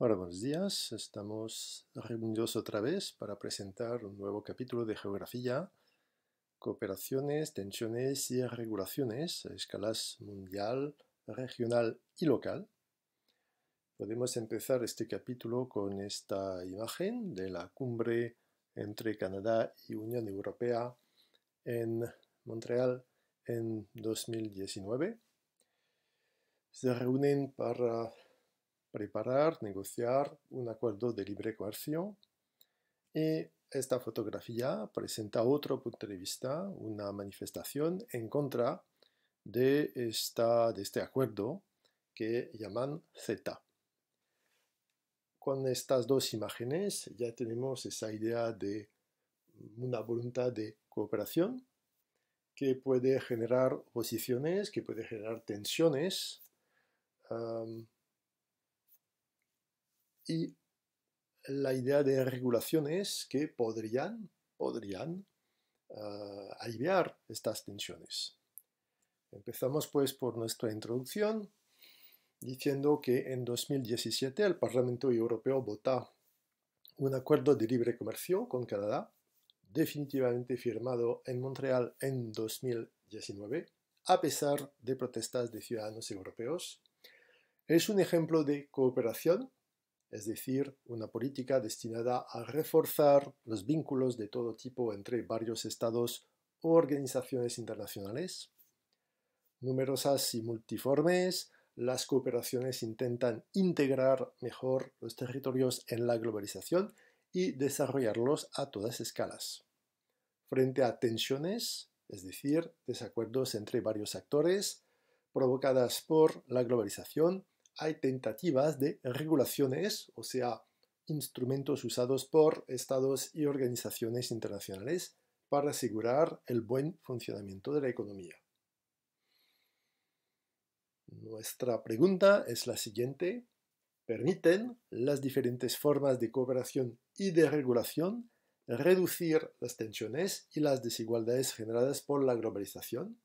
Hola, buenos días. Estamos reunidos otra vez para presentar un nuevo capítulo de geografía, cooperaciones, tensiones y regulaciones a escalas mundial, regional y local. Podemos empezar este capítulo con esta imagen de la cumbre entre Canadá y Unión Europea en Montreal en 2019. Se reúnen para preparar, negociar un acuerdo de libre comercio y esta fotografía presenta otro punto de vista, una manifestación en contra de este acuerdo que llaman CETA. Con estas dos imágenes ya tenemos esa idea de una voluntad de cooperación que puede generar oposiciones, que puede generar tensiones, y la idea de regulaciones que podrían aliviar estas tensiones. Empezamos pues por nuestra introducción diciendo que en 2017 el Parlamento Europeo votó un acuerdo de libre comercio con Canadá, definitivamente firmado en Montreal en 2019, a pesar de protestas de ciudadanos europeos. Es un ejemplo de cooperación, es decir, una política destinada a reforzar los vínculos de todo tipo entre varios estados o organizaciones internacionales. Numerosas y multiformes, las cooperaciones intentan integrar mejor los territorios en la globalización y desarrollarlos a todas escalas. Frente a tensiones, es decir, desacuerdos entre varios actores, provocadas por la globalización, hay tentativas de regulaciones, o sea, instrumentos usados por estados y organizaciones internacionales para asegurar el buen funcionamiento de la economía. Nuestra pregunta es la siguiente: ¿permiten las diferentes formas de cooperación y de regulación reducir las tensiones y las desigualdades generadas por la globalización?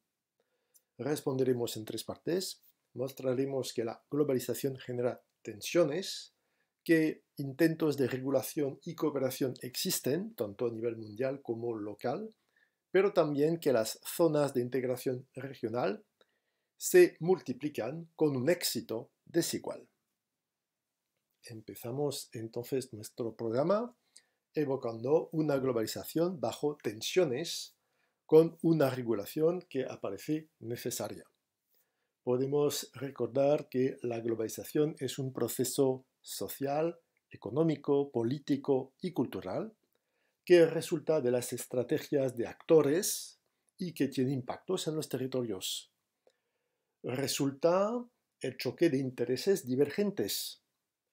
Responderemos en tres partes. Mostraremos que la globalización genera tensiones, que intentos de regulación y cooperación existen, tanto a nivel mundial como local, pero también que las zonas de integración regional se multiplican con un éxito desigual. Empezamos entonces nuestro programa evocando una globalización bajo tensiones con una regulación que aparece necesaria. Podemos recordar que la globalización es un proceso social, económico, político y cultural que resulta de las estrategias de actores y que tiene impactos en los territorios. Resulta el choque de intereses divergentes,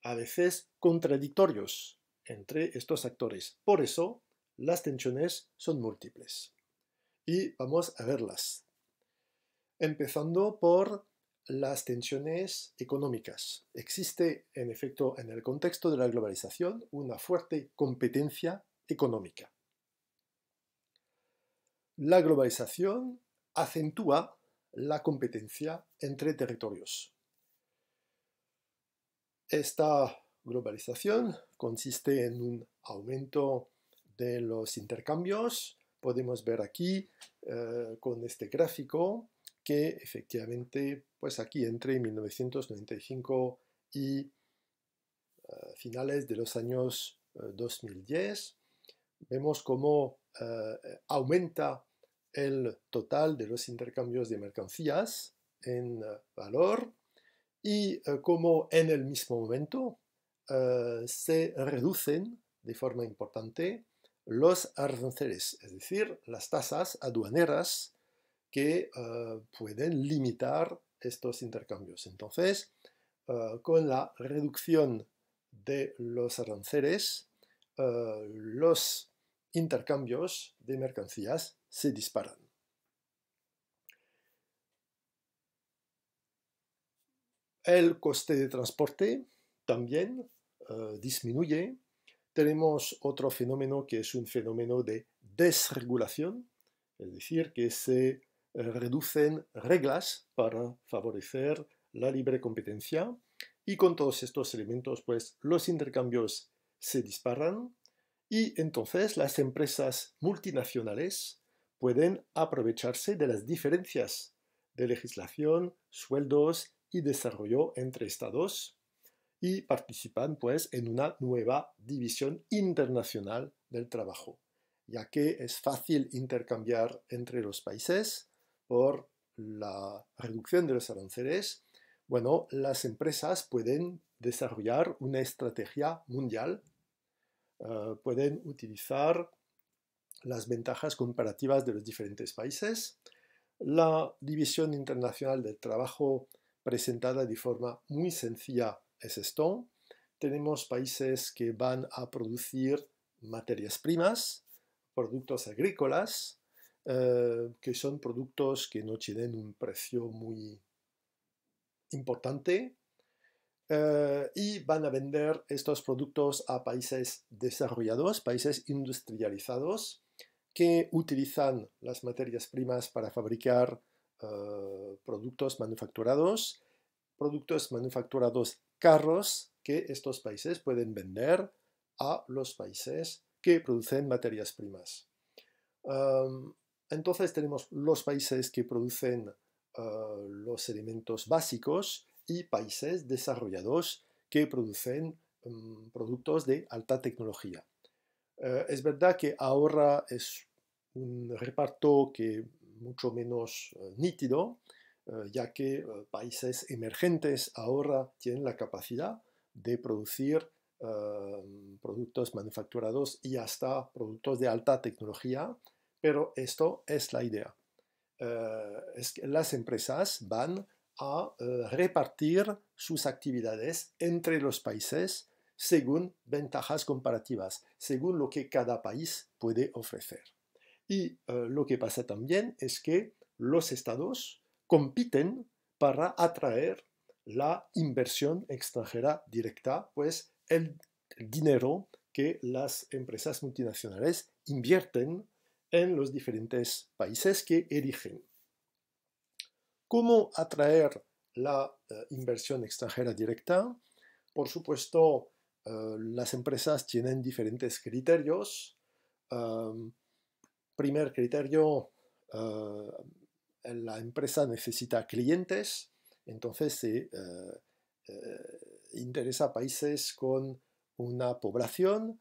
a veces contradictorios, entre estos actores. Por eso, las tensiones son múltiples. Y vamos a verlas. Empezando por las tensiones económicas. Existe, en efecto, en el contexto de la globalización, una fuerte competencia económica. La globalización acentúa la competencia entre territorios. Esta globalización consiste en un aumento de los intercambios. Podemos ver aquí con este gráfico que efectivamente, pues aquí entre 1995 y finales de los años 2010, vemos cómo aumenta el total de los intercambios de mercancías en valor y cómo en el mismo momento se reducen de forma importante los aranceles, es decir, las tasas aduaneras que pueden limitar estos intercambios. Entonces, con la reducción de los aranceles, los intercambios de mercancías se disparan. El coste de transporte también disminuye. Tenemos otro fenómeno que es un fenómeno de desregulación, es decir, que se reducen reglas para favorecer la libre competencia y con todos estos elementos, pues los intercambios se disparan y entonces las empresas multinacionales pueden aprovecharse de las diferencias de legislación, sueldos y desarrollo entre estados y participan pues en una nueva división internacional del trabajo, ya que es fácil intercambiar entre los países por la reducción de los aranceles. Bueno, las empresas pueden desarrollar una estrategia mundial, pueden utilizar las ventajas comparativas de los diferentes países. La división internacional del trabajo presentada de forma muy sencilla es esto. Tenemos países que van a producir materias primas, productos agrícolas, que son productos que no tienen un precio muy importante, y van a vender estos productos a países desarrollados, países industrializados, que utilizan las materias primas para fabricar productos manufacturados caros que estos países pueden vender a los países que producen materias primas. Entonces tenemos los países que producen los elementos básicos y países desarrollados que producen productos de alta tecnología. Es verdad que ahora es un reparto que mucho menos nítido, ya que países emergentes ahora tienen la capacidad de producir productos manufacturados y hasta productos de alta tecnología, pero esto es la idea. Es que las empresas van a repartir sus actividades entre los países según ventajas comparativas, según lo que cada país puede ofrecer. Y lo que pasa también es que los estados compiten para atraer la inversión extranjera directa, pues el dinero que las empresas multinacionales invierten en los diferentes países que eligen. ¿Cómo atraer la inversión extranjera directa? Por supuesto, las empresas tienen diferentes criterios. Primer criterio, la empresa necesita clientes, entonces se interesa a países con una población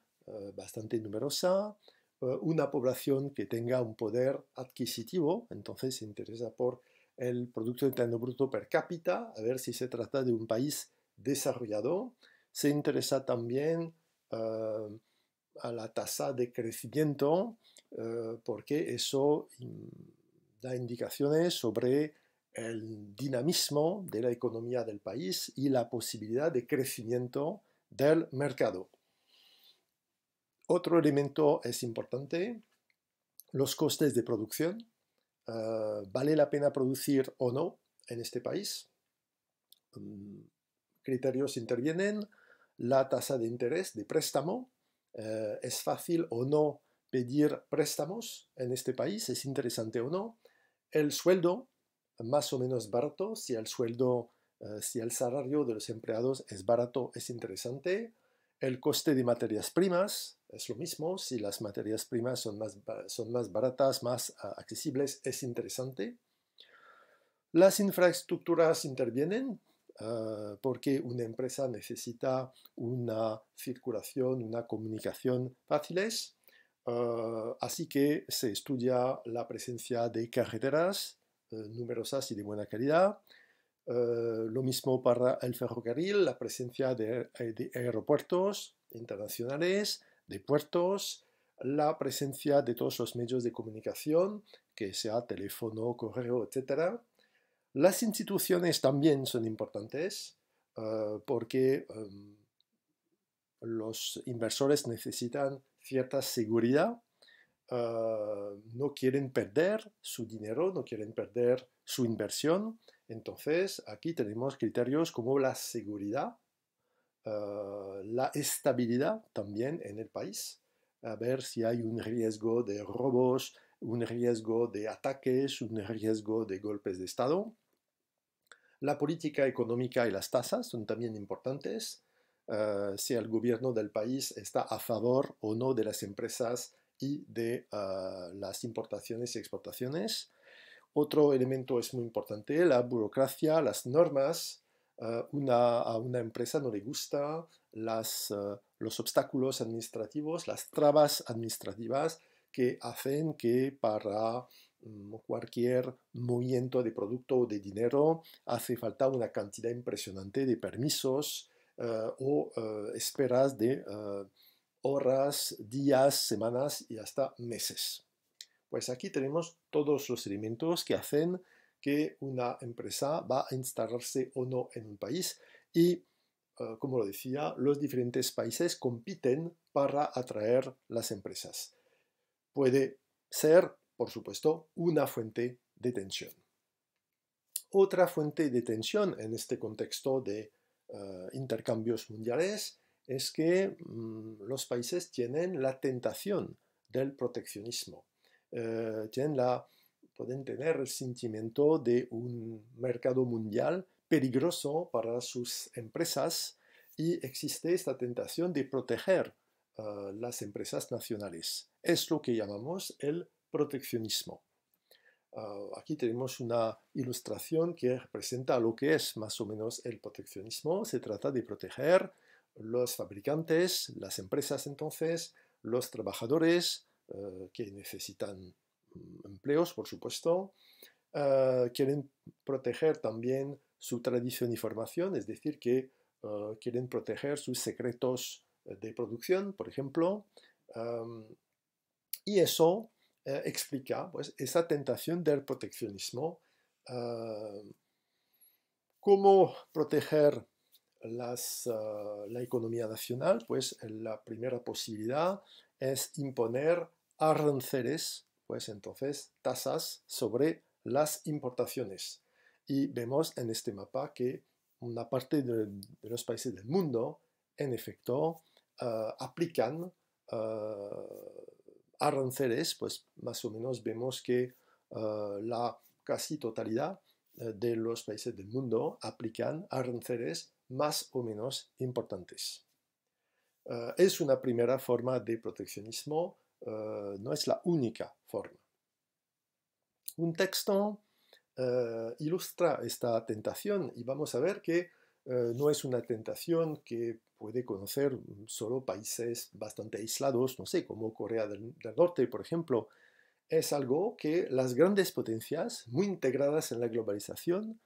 bastante numerosa, una población que tenga un poder adquisitivo, entonces se interesa por el Producto Interno Bruto per cápita, a ver si se trata de un país desarrollado. Se interesa también a la tasa de crecimiento, porque eso da indicaciones sobre el dinamismo de la economía del país y la posibilidad de crecimiento del mercado. Otro elemento es importante, los costes de producción. ¿Vale la pena producir o no en este país? Criterios intervienen, la tasa de interés de préstamo, ¿es fácil o no pedir préstamos en este país? ¿Es interesante o no? El sueldo, más o menos barato, si el salario de los empleados es barato, es interesante. El coste de materias primas es lo mismo, si las materias primas son más baratas, más accesibles, es interesante. Las infraestructuras intervienen, porque una empresa necesita una circulación, una comunicación fáciles, así que se estudia la presencia de carreteras numerosas y de buena calidad. Lo mismo para el ferrocarril, la presencia de aeropuertos internacionales, de puertos, la presencia de todos los medios de comunicación, que sea teléfono, correo, etc. Las instituciones también son importantes, porque los inversores necesitan cierta seguridad, no quieren perder su dinero, no quieren perder su inversión. Entonces, aquí tenemos criterios como la seguridad, la estabilidad también en el país, a ver si hay un riesgo de robos, un riesgo de ataques, un riesgo de golpes de Estado. La política económica y las tasas son también importantes. Si el gobierno del país está a favor o no de las empresas y de las importaciones y exportaciones. Otro elemento es muy importante, la burocracia, las normas. A una empresa no le gustan los obstáculos administrativos, las trabas administrativas que hacen que para cualquier movimiento de producto o de dinero hace falta una cantidad impresionante de permisos o esperas de horas, días, semanas y hasta meses. Pues aquí tenemos todos los elementos que hacen que una empresa va a instalarse o no en un país y, como lo decía, los diferentes países compiten para atraer las empresas. Puede ser, por supuesto, una fuente de tensión. Otra fuente de tensión en este contexto de intercambios mundiales es que los países tienen la tentación del proteccionismo. Pueden tener el sentimiento de un mercado mundial peligroso para sus empresas y existe esta tentación de proteger las empresas nacionales. Es lo que llamamos el proteccionismo. Aquí tenemos una ilustración que representa lo que es más o menos el proteccionismo. Se trata de proteger los fabricantes, las empresas entonces, los trabajadores que necesitan empleos, por supuesto. Quieren proteger también su tradición y formación, es decir, que quieren proteger sus secretos de producción, por ejemplo. Y eso explica pues, esa tentación del proteccionismo. ¿Cómo proteger la economía nacional? Pues la primera posibilidad es imponer aranceles, pues entonces tasas sobre las importaciones. Y vemos en este mapa que una parte de los países del mundo, en efecto, aplican aranceles, pues más o menos vemos que la casi totalidad de los países del mundo aplican aranceles más o menos importantes. Es una primera forma de proteccionismo, no es la única forma. Un texto ilustra esta tentación y vamos a ver que no es una tentación que puede conocer solo países bastante aislados, no sé, como Corea del Norte, por ejemplo. Es algo que las grandes potencias, muy integradas en la globalización,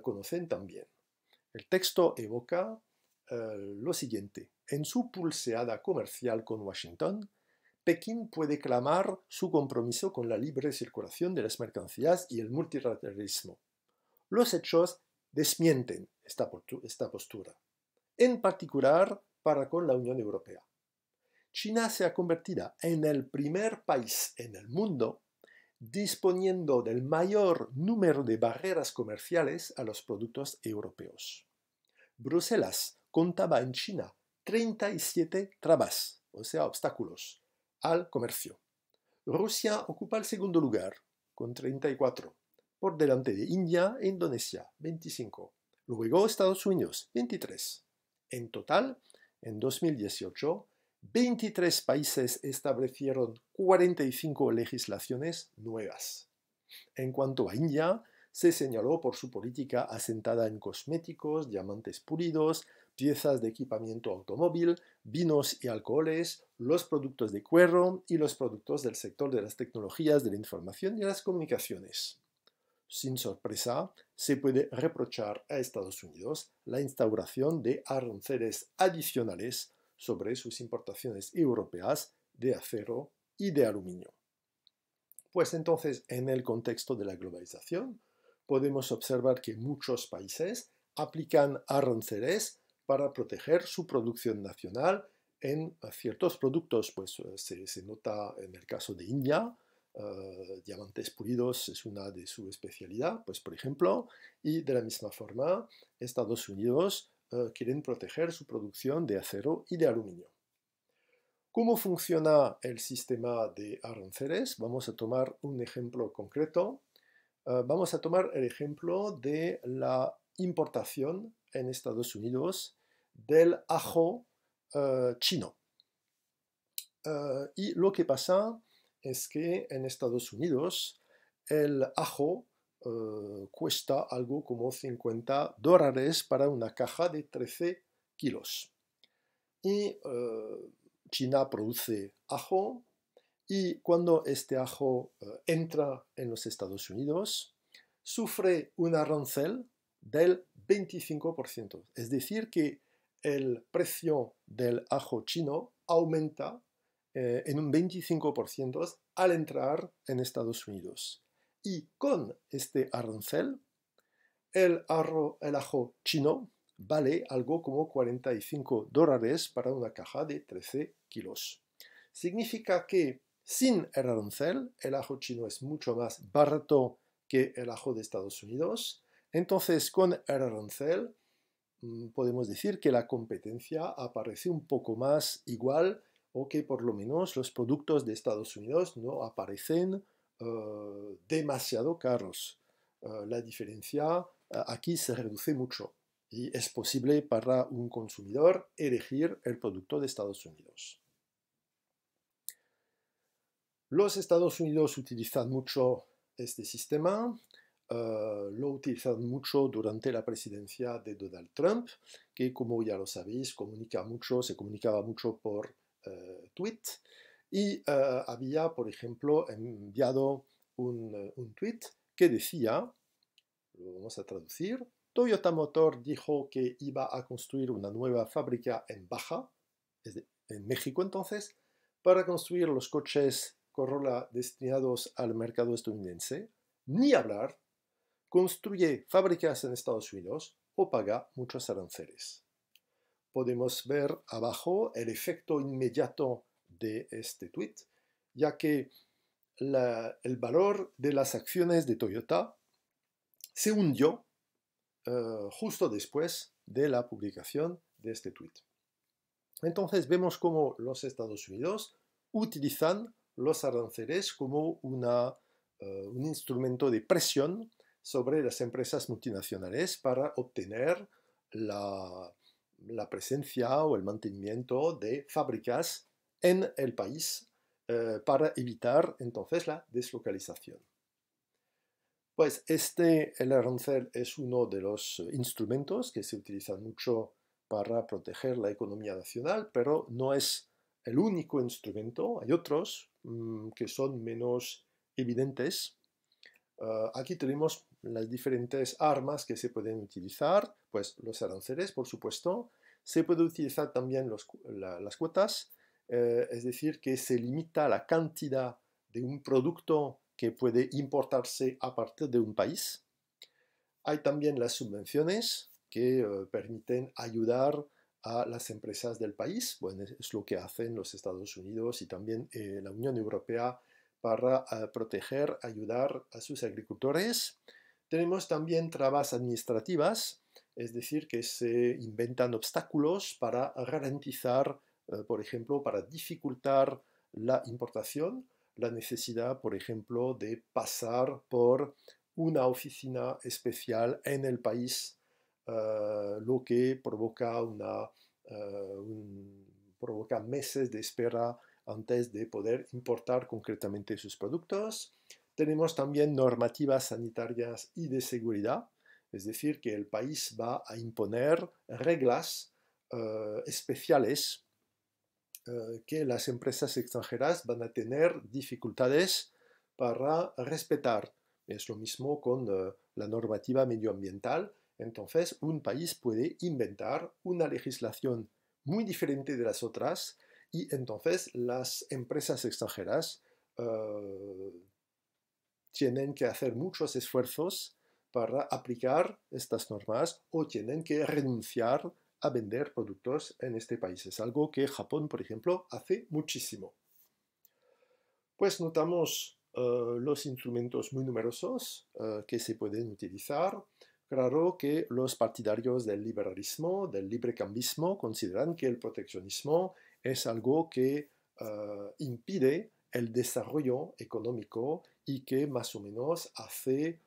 conocen también. El texto evoca lo siguiente. En su pulseada comercial con Washington, Pekín puede clamar su compromiso con la libre circulación de las mercancías y el multilateralismo. Los hechos desmienten esta postura, en particular para con la Unión Europea. China se ha convertido en el primer país en el mundo disponiendo del mayor número de barreras comerciales a los productos europeos. Bruselas contaba en China 37 trabas, o sea, obstáculos, al comercio. Rusia ocupa el segundo lugar, con 34, por delante de India e Indonesia, 25. Luego Estados Unidos, 23. En total, en 2018, 23 países establecieron 45 legislaciones nuevas. En cuanto a India, se señaló por su política asentada en cosméticos, diamantes pulidos, piezas de equipamiento automóvil, vinos y alcoholes, los productos de cuero y los productos del sector de las tecnologías de la información y las comunicaciones. Sin sorpresa, se puede reprochar a Estados Unidos la instauración de aranceles adicionales sobre sus importaciones europeas de acero y de aluminio. Pues entonces, en el contexto de la globalización, podemos observar que muchos países aplican aranceles para proteger su producción nacional en ciertos productos. Pues se nota en el caso de India, diamantes pulidos es una de su especialidad, pues por ejemplo, y de la misma forma, Estados Unidos quieren proteger su producción de acero y de aluminio. ¿Cómo funciona el sistema de aranceles? Vamos a tomar un ejemplo concreto. Vamos a tomar el ejemplo de la importación en Estados Unidos del ajo chino. Y lo que pasa es que en Estados Unidos el ajo cuesta algo como $50 para una caja de 13 kilos. Y China produce ajo, y cuando este ajo entra en los Estados Unidos, sufre un arancel del 25%. Es decir, que el precio del ajo chino aumenta en un 25% al entrar en Estados Unidos. Y con este arancel, el ajo chino vale algo como $45 para una caja de 13 kilos. Significa que sin el arancel, el ajo chino es mucho más barato que el ajo de Estados Unidos. Entonces, con el arancel, podemos decir que la competencia aparece un poco más igual, o que por lo menos los productos de Estados Unidos no aparecen demasiado caros. La diferencia aquí se reduce mucho y es posible para un consumidor elegir el producto de Estados Unidos. Los Estados Unidos utilizan mucho este sistema, lo utilizan mucho durante la presidencia de Donald Trump, que como ya lo sabéis, se comunicaba mucho por tweet, y había, por ejemplo, enviado un tweet que decía, lo vamos a traducir: Toyota Motor dijo que iba a construir una nueva fábrica en Baja, en México entonces, para construir los coches Corolla destinados al mercado estadounidense. Ni hablar, construye fábricas en Estados Unidos o paga muchos aranceles. Podemos ver abajo el efecto inmediato de este tweet, ya que el valor de las acciones de Toyota se hundió justo después de la publicación de este tweet. Entonces vemos cómo los Estados Unidos utilizan los aranceles como un instrumento de presión sobre las empresas multinacionales para obtener la presencia o el mantenimiento de fábricas en el país para evitar entonces la deslocalización. Pues el arancel es uno de los instrumentos que se utilizan mucho para proteger la economía nacional, pero no es el único instrumento. Hay otros que son menos evidentes. Aquí tenemos las diferentes armas que se pueden utilizar, pues los aranceles, por supuesto. Se puede utilizar también las cuotas, es decir, que se limita la cantidad de un producto que puede importarse a partir de un país. Hay también las subvenciones que permiten ayudar a las empresas del país. Bueno, es lo que hacen los Estados Unidos y también la Unión Europea para proteger, ayudar a sus agricultores. Tenemos también trabas administrativas, es decir, que se inventan obstáculos para garantizar, por ejemplo, para dificultar la importación, la necesidad, por ejemplo, de pasar por una oficina especial en el país, lo que provoca provoca meses de espera antes de poder importar concretamente sus productos. Tenemos también normativas sanitarias y de seguridad, es decir, que el país va a imponer reglas especiales que las empresas extranjeras van a tener dificultades para respetar. Es lo mismo con la normativa medioambiental. Entonces, un país puede inventar una legislación muy diferente de las otras, y entonces las empresas extranjeras tienen que hacer muchos esfuerzos para aplicar estas normas, o tienen que renunciar a vender productos en este país. Es algo que Japón, por ejemplo, hace muchísimo. Pues notamos los instrumentos muy numerosos que se pueden utilizar. Claro que los partidarios del liberalismo, del librecambismo, consideran que el proteccionismo es algo que impide el desarrollo económico y que más o menos hace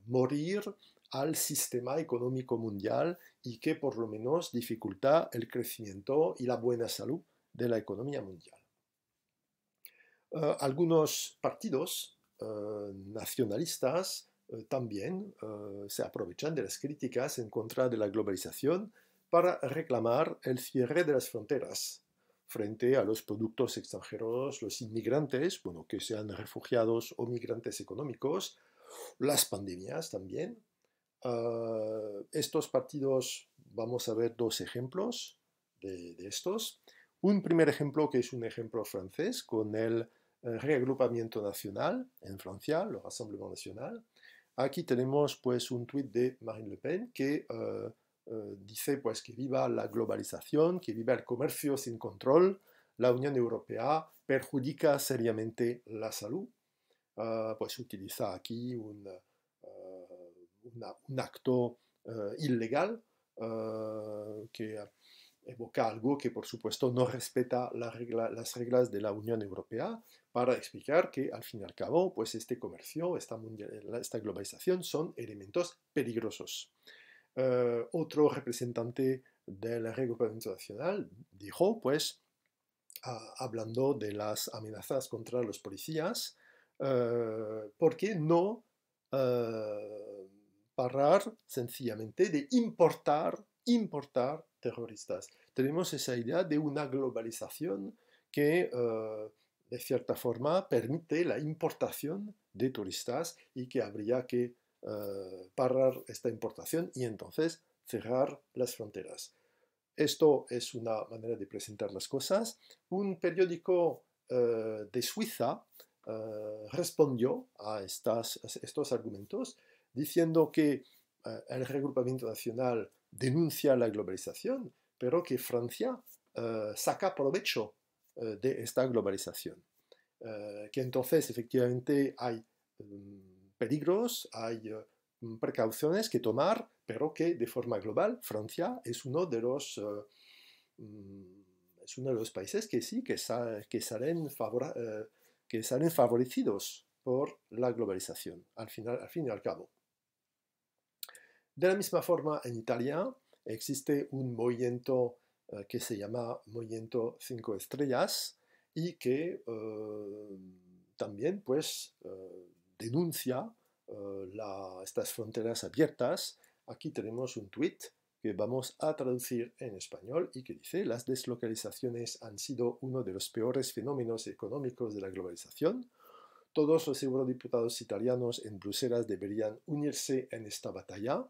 morir al sistema económico mundial y que por lo menos dificulta el crecimiento y la buena salud de la economía mundial. Algunos partidos nacionalistas también se aprovechan de las críticas en contra de la globalización para reclamar el cierre de las fronteras frente a los productos extranjeros, los inmigrantes, bueno, que sean refugiados o migrantes económicos, las pandemias también. Estos partidos, vamos a ver dos ejemplos de estos. Un primer ejemplo que es un ejemplo francés con el reagrupamiento nacional en Francia, el Rassemblement National. Aquí tenemos pues un tuit de Marine Le Pen que dice pues que viva la globalización, que viva el comercio sin control, la Unión Europea perjudica seriamente la salud. Pues utiliza aquí un acto ilegal que evoca algo que por supuesto no respeta las reglas de la Unión Europea para explicar que al fin y al cabo pues este comercio, esta globalización son elementos peligrosos. Otro representante del reagrupamiento nacional dijo pues hablando de las amenazas contra los policías, ¿por qué no parar sencillamente de importar terroristas? Tenemos esa idea de una globalización que de cierta forma permite la importación de turistas y que habría que parar esta importación y entonces cerrar las fronteras. Esto es una manera de presentar las cosas. Un periódico de Suiza respondió a estos argumentos diciendo que el reagrupamiento nacional denuncia la globalización, pero que Francia saca provecho de esta globalización. Que entonces efectivamente hay peligros, hay precauciones que tomar, pero que de forma global Francia es uno de los países que sí, que salen favorecidos por la globalización, al fin y al cabo. De la misma forma, en Italia existe un movimiento que se llama Movimiento 5 Estrellas y que también pues denuncia estas fronteras abiertas. Aquí tenemos un tuit que vamos a traducir en español y que dice: las deslocalizaciones han sido uno de los peores fenómenos económicos de la globalización. Todos los eurodiputados italianos en Bruselas deberían unirse en esta batalla.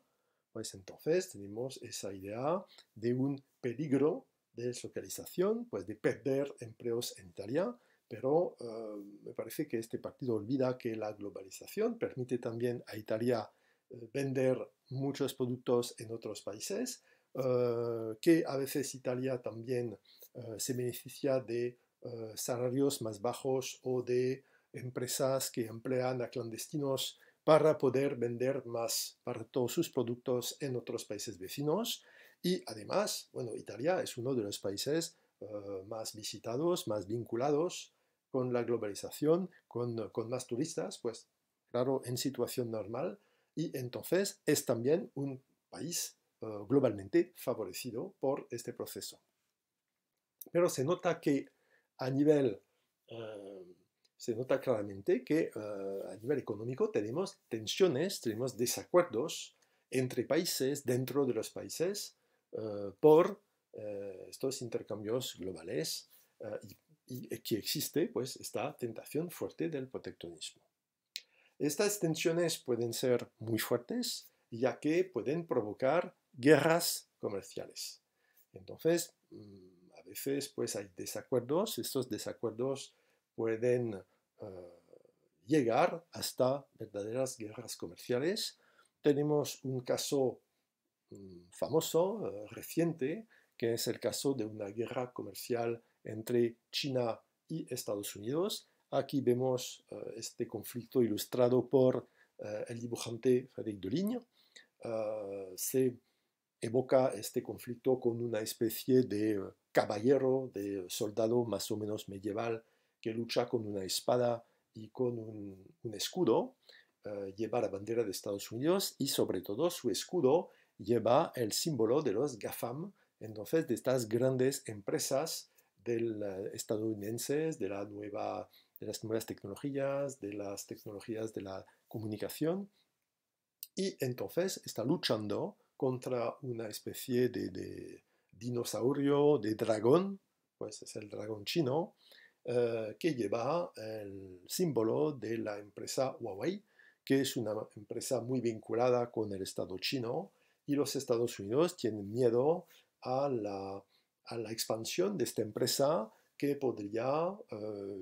Pues entonces tenemos esa idea de un peligro de deslocalización, pues de perder empleos en Italia, pero me parece que este partido olvida que la globalización permite también a Italia vender muchos productos en otros países, que a veces Italia también se beneficia de salarios más bajos o de empresas que emplean a clandestinos para poder vender más para todos sus productos en otros países vecinos. Y además, bueno, Italia es uno de los países más visitados, más vinculados con la globalización, con más turistas, pues claro, en situación normal, y entonces es también un país globalmente favorecido por este proceso. Pero se nota que a nivel se nota claramente que a nivel económico tenemos tensiones, tenemos desacuerdos entre países, dentro de los países, por estos intercambios globales y que existe pues esta tentación fuerte del proteccionismo. Estas tensiones pueden ser muy fuertes, ya que pueden provocar guerras comerciales. Entonces, a veces pues hay desacuerdos, estos desacuerdos pueden llegar hasta verdaderas guerras comerciales. Tenemos un caso famoso, reciente, que es el caso de una guerra comercial entre China y Estados Unidos. Aquí vemos este conflicto ilustrado por el dibujante Frédéric Deligne. Se evoca este conflicto con una especie de caballero, de soldado más o menos medieval que lucha con una espada y con un escudo. lleva la bandera de Estados Unidos y sobre todo su escudo lleva el símbolo de los GAFAM, entonces de estas grandes empresas estadounidenses, de las nuevas tecnologías, de las tecnologías de la comunicación, y entonces está luchando contra una especie de dinosaurio, de dragón, pues es el dragón chino, que lleva el símbolo de la empresa Huawei, que es una empresa muy vinculada con el Estado chino, y los Estados Unidos tienen miedo a la expansión de esta empresa que podría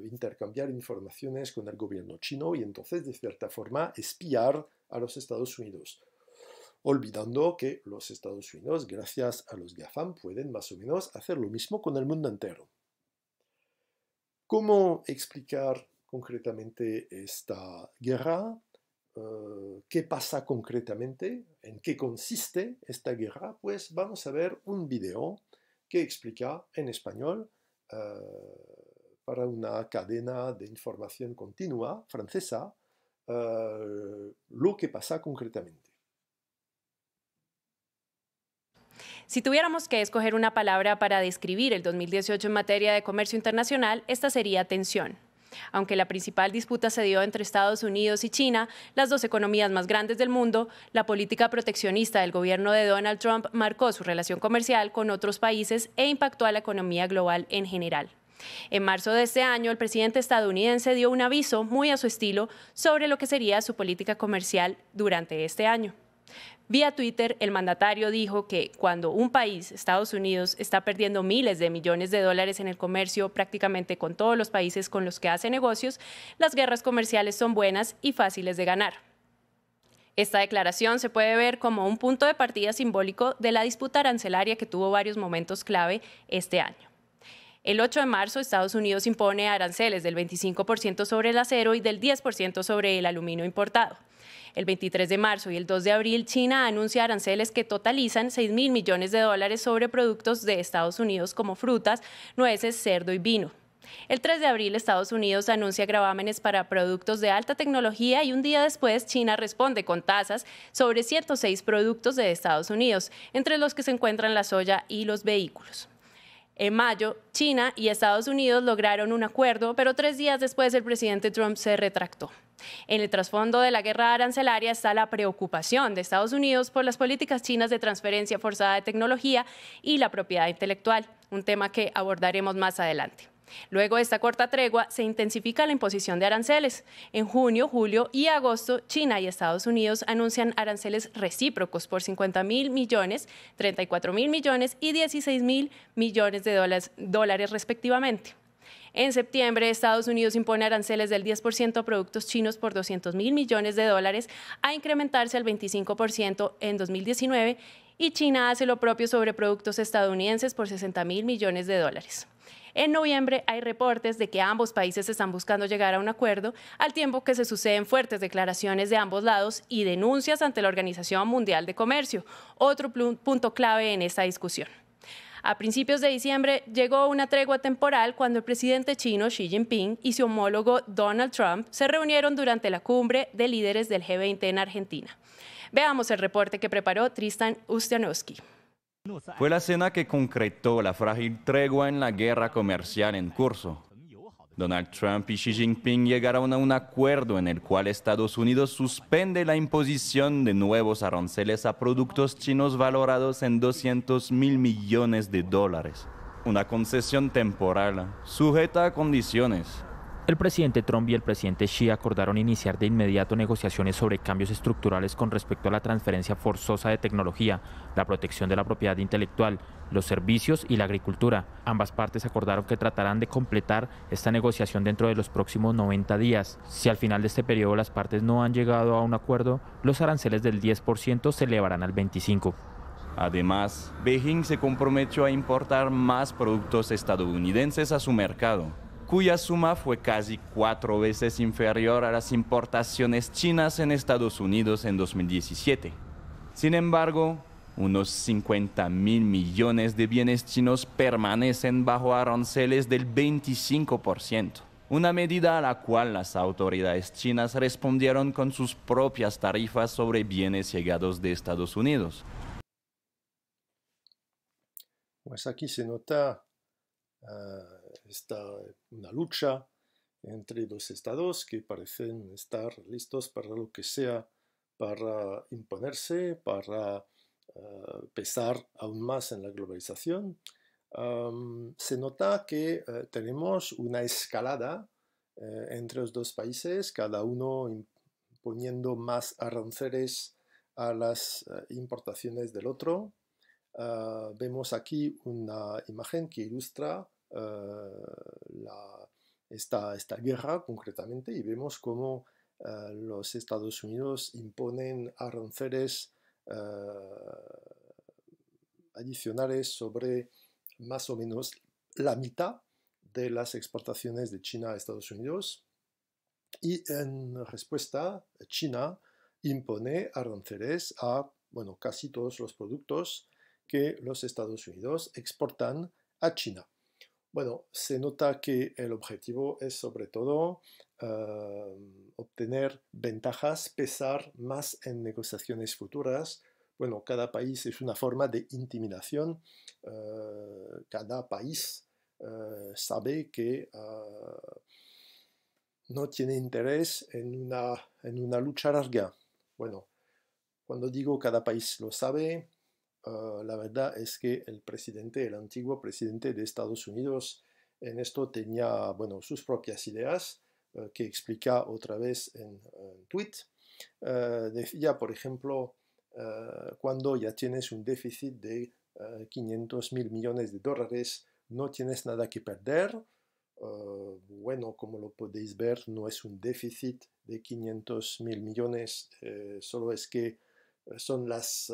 intercambiar informaciones con el gobierno chino y entonces de cierta forma espiar a los Estados Unidos, olvidando que los Estados Unidos, gracias a los GAFAM, pueden más o menos hacer lo mismo con el mundo entero. ¿Cómo explicar concretamente esta guerra? ¿Qué pasa concretamente? ¿En qué consiste esta guerra? Pues vamos a ver un video que explica en español para una cadena de información continua francesa lo que pasa concretamente. Si tuviéramos que escoger una palabra para describir el 2018 en materia de comercio internacional, esta sería tensión. Aunque la principal disputa se dio entre Estados Unidos y China, las dos economías más grandes del mundo, la política proteccionista del gobierno de Donald Trump marcó su relación comercial con otros países e impactó a la economía global en general. En marzo de este año, el presidente estadounidense dio un aviso muy a su estilo sobre lo que sería su política comercial durante este año. Vía Twitter, el mandatario dijo que cuando un país, Estados Unidos, está perdiendo miles de millones de dólares en el comercio prácticamente con todos los países con los que hace negocios, las guerras comerciales son buenas y fáciles de ganar. Esta declaración se puede ver como un punto de partida simbólico de la disputa arancelaria que tuvo varios momentos clave este año. El 8 de marzo, Estados Unidos impone aranceles del 25% sobre el acero y del 10% sobre el aluminio importado. El 23 de marzo y el 2 de abril, China anuncia aranceles que totalizan 6.000 millones de dólares sobre productos de Estados Unidos como frutas, nueces, cerdo y vino. El 3 de abril, Estados Unidos anuncia gravámenes para productos de alta tecnología y un día después, China responde con tasas sobre 106 productos de Estados Unidos, entre los que se encuentran la soya y los vehículos. En mayo, China y Estados Unidos lograron un acuerdo, pero 3 días después el presidente Trump se retractó. En el trasfondo de la guerra arancelaria está la preocupación de Estados Unidos por las políticas chinas de transferencia forzada de tecnología y la propiedad intelectual, un tema que abordaremos más adelante. Luego de esta corta tregua, se intensifica la imposición de aranceles. En junio, julio y agosto, China y Estados Unidos anuncian aranceles recíprocos por 50.000 millones, 34.000 millones y 16.000 millones de dólares respectivamente. En septiembre, Estados Unidos impone aranceles del 10% a productos chinos por 200.000 millones de dólares, a incrementarse al 25% en 2019, y China hace lo propio sobre productos estadounidenses por 60.000 millones de dólares. En noviembre hay reportes de que ambos países están buscando llegar a un acuerdo, al tiempo que se suceden fuertes declaraciones de ambos lados y denuncias ante la Organización Mundial de Comercio, otro punto clave en esta discusión. A principios de diciembre llegó una tregua temporal cuando el presidente chino Xi Jinping y su homólogo Donald Trump se reunieron durante la cumbre de líderes del G20 en Argentina. Veamos el reporte que preparó Tristan Ustianowski. Fue la cena que concretó la frágil tregua en la guerra comercial en curso. Donald Trump y Xi Jinping llegaron a un acuerdo en el cual Estados Unidos suspende la imposición de nuevos aranceles a productos chinos valorados en 200.000 millones de dólares. Una concesión temporal, sujeta a condiciones. El presidente Trump y el presidente Xi acordaron iniciar de inmediato negociaciones sobre cambios estructurales con respecto a la transferencia forzosa de tecnología, la protección de la propiedad intelectual, los servicios y la agricultura. Ambas partes acordaron que tratarán de completar esta negociación dentro de los próximos 90 días. Si al final de este periodo las partes no han llegado a un acuerdo, los aranceles del 10% se elevarán al 25%. Además, Beijing se comprometió a importar más productos estadounidenses a su mercado, cuya suma fue casi 4 veces inferior a las importaciones chinas en Estados Unidos en 2017. Sin embargo, unos 50.000 millones de bienes chinos permanecen bajo aranceles del 25%. una medida a la cual las autoridades chinas respondieron con sus propias tarifas sobre bienes llegados de Estados Unidos. Pues aquí se nota una lucha entre dos estados que parecen estar listos para lo que sea, para imponerse, para pesar aún más en la globalización. Se nota que tenemos una escalada entre los dos países, cada uno imponiendo más aranceles a las importaciones del otro. Vemos aquí una imagen que ilustra esta guerra concretamente y vemos cómo los Estados Unidos imponen aranceles adicionales sobre más o menos la mitad de las exportaciones de China a Estados Unidos y en respuesta China impone aranceles a casi todos los productos que los Estados Unidos exportan a China. Bueno, se nota que el objetivo es sobre todo obtener ventajas, pesar más en negociaciones futuras. Bueno, cada país es una forma de intimidación. Cada país sabe que no tiene interés en una lucha larga. Bueno, cuando digo cada país lo sabe, la verdad es que el antiguo presidente de Estados Unidos en esto tenía, sus propias ideas que explica otra vez en tweet. Decía, por ejemplo, cuando ya tienes un déficit de 500.000 millones de dólares, no tienes nada que perder. Como lo podéis ver, no es un déficit de 500.000 millones, solo es que son las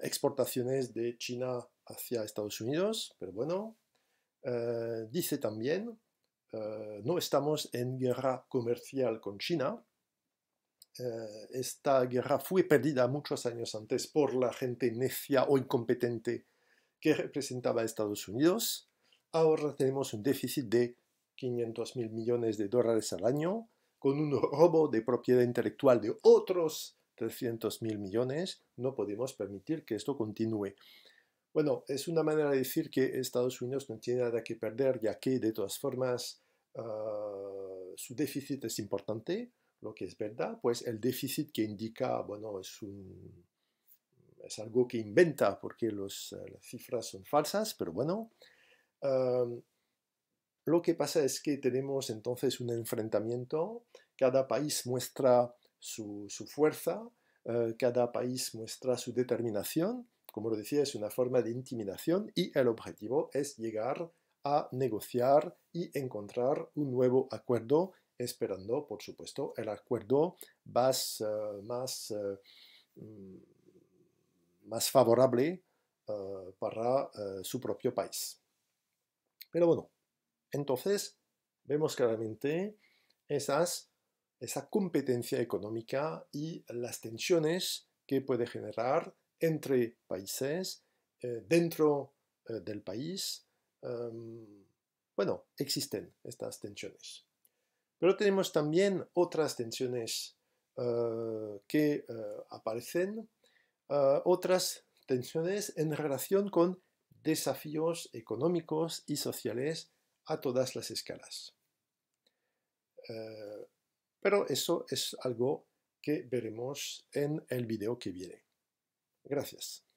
exportaciones de China hacia Estados Unidos, pero bueno, dice también, no estamos en guerra comercial con China. Esta guerra fue perdida muchos años antes por la gente necia o incompetente que representaba a Estados Unidos. Ahora tenemos un déficit de 500.000 millones de dólares al año, con un robo de propiedad intelectual de otros 300.000 millones. No podemos permitir que esto continúe. Bueno, es una manera de decir que Estados Unidos no tiene nada que perder, ya que de todas formas su déficit es importante, lo que es verdad, pues el déficit que indica, es algo que inventa porque las cifras son falsas, pero bueno. Lo que pasa es que tenemos entonces un enfrentamiento, cada país muestra su fuerza, cada país muestra su determinación, como lo decía, es una forma de intimidación y el objetivo es llegar a negociar y encontrar un nuevo acuerdo, esperando, por supuesto, el acuerdo más favorable para su propio país. Pero bueno, entonces vemos claramente esa competencia económica y las tensiones que puede generar entre países, dentro del país. Existen estas tensiones. Pero tenemos también otras tensiones que aparecen, otras tensiones en relación con desafíos económicos y sociales a todas las escalas. Pero eso es algo que veremos en el video que viene. Gracias.